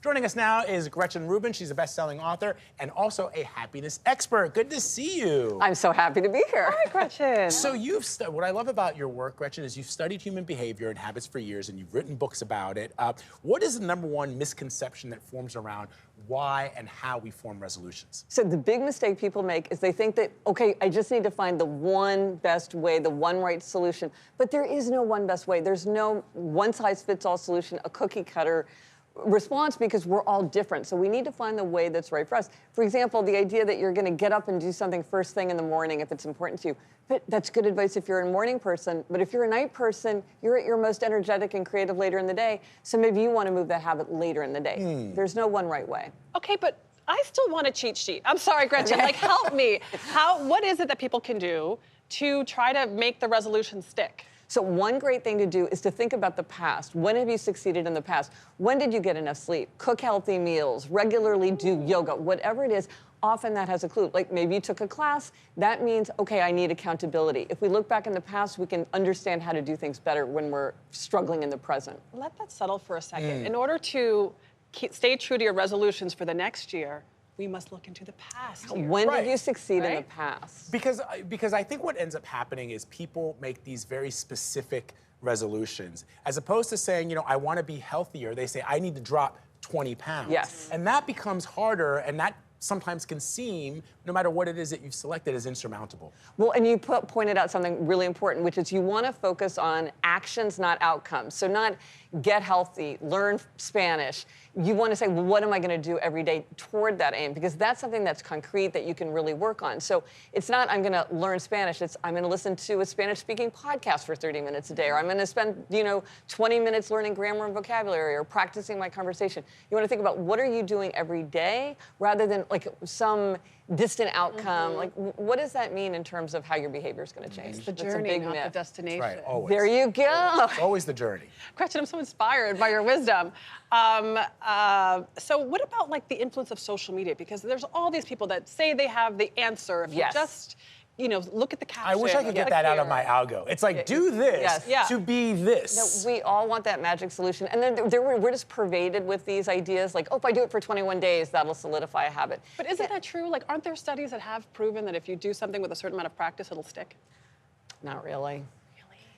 Joining us now is Gretchen Rubin. She's a best-selling author and also a happiness expert. Good to see you. I'm so happy to be here. Hi, Gretchen. So what I love about your work, Gretchen, is you've studied human behavior and habits for years and you've written books about it. What is the #1 misconception that forms around why and how we form resolutions? So the big mistake people make is they think that, okay, I just need to find the one best way, the one right solution. But there is no one best way. There's no one-size-fits-all solution, a cookie-cutter response, because we're all different. So we need to find the way that's right for us. For example, the idea that you're going to get up and do something first thing in the morning if it's important to you. But that's good advice if you're a morning person. But if you're a night person, you're at your most energetic and creative later in the day. So maybe you want to move that habit later in the day. There's no one right way. Okay, but I still want a cheat sheet. I'm sorry, Gretchen, like help me. What is it that people can do to try to make the resolution stick? So one great thing to do is to think about the past. When have you succeeded in the past? When did you get enough sleep? Cook healthy meals, regularly do yoga, whatever it is. Often that has a clue. Like maybe you took a class, that means, okay, I need accountability. If we look back in the past, we can understand how to do things better when we're struggling in the present. Let that settle for a second. In order to stay true to your resolutions for the next year, we must look into the past year. When did you succeed in the past? Because I think what ends up happening is people make these very specific resolutions. As opposed to saying, you know, I want to be healthier, they say, I need to drop 20 pounds. Yes. And that becomes harder, and that sometimes can seem, no matter what it is that you've selected, as insurmountable. Well, and you pointed out something really important, which is you want to focus on actions, not outcomes. So not get healthy, learn Spanish. You want to say, well, what am I going to do every day toward that aim? Because that's something that's concrete that you can really work on. So it's not I'm going to learn Spanish. It's I'm going to listen to a Spanish-speaking podcast for 30 minutes a day, or I'm going to spend 20 minutes learning grammar and vocabulary or practicing my conversation. You want to think about what are you doing every day rather than like some distant outcome. Like, what does that mean in terms of how your behavior is going to change? It's the That's journey, a big not myth. the destination. Right, always. There you go. It's always the journey. Gretchen, I'm so inspired by your wisdom. So what about like the influence of social media? Because there's all these people that say they have the answer. If you just, look at the caption. I wish I could get that out of my algo. It's like, do this to be this. No, we all want that magic solution. And then we're just pervaded with these ideas like, oh, if I do it for 21 days, that'll solidify a habit. But isn't that true? Like, aren't there studies that have proven that if you do something with a certain amount of practice, it'll stick? Not really.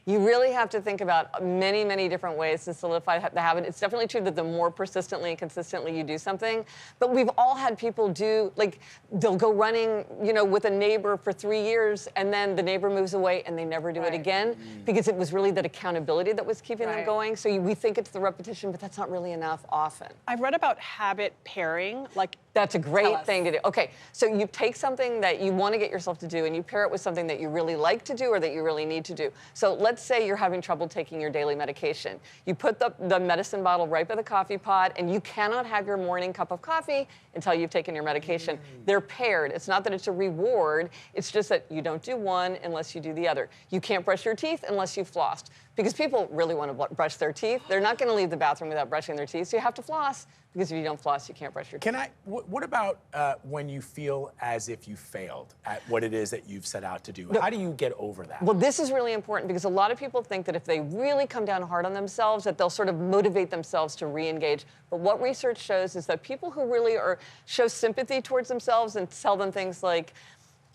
You really have to think about many, many different ways to solidify the habit. It's definitely true that the more persistently and consistently you do something, but we've all had people do, like, they'll go running, with a neighbor for 3 years, and then the neighbor moves away and they never do it again, because it was really that accountability that was keeping them going. So we think it's the repetition, but that's not really enough often. I've read about habit pairing, like, that's a great thing to do. Okay, so you take something that you want to get yourself to do and you pair it with something that you really like to do or that you really need to do. So let's say you're having trouble taking your daily medication. You put the medicine bottle right by the coffee pot and you cannot have your morning cup of coffee until you've taken your medication. They're paired. It's not that it's a reward. It's just that you don't do one unless you do the other. You can't brush your teeth unless you've flossed. Because people really want to brush their teeth. They're not going to leave the bathroom without brushing their teeth. So you have to floss, because if you don't floss, you can't brush your teeth. What about when you feel as if you failed at what it is that you've set out to do? How do you get over that? Well, this is really important because a lot of people think that if they really come down hard on themselves, that they'll sort of motivate themselves to re-engage. But what research shows is that people who really show sympathy towards themselves and tell them things like,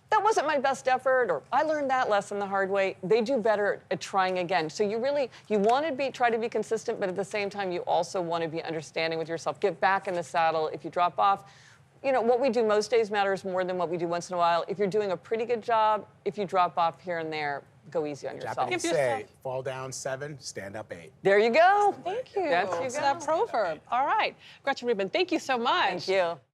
that wasn't my best effort, or I learned that lesson the hard way, they do better at trying again. So you want to try to be consistent, but at the same time, you also want to be understanding with yourself. Get back in the saddle if you drop off. What we do most days matters more than what we do once in a while. If you're doing a pretty good job, if you drop off here and there, go easy on yourself. Japanese say, fall down 7, stand up 8. There you go. Thank you. That's that proverb. All right. Gretchen Rubin, thank you so much. Thank you.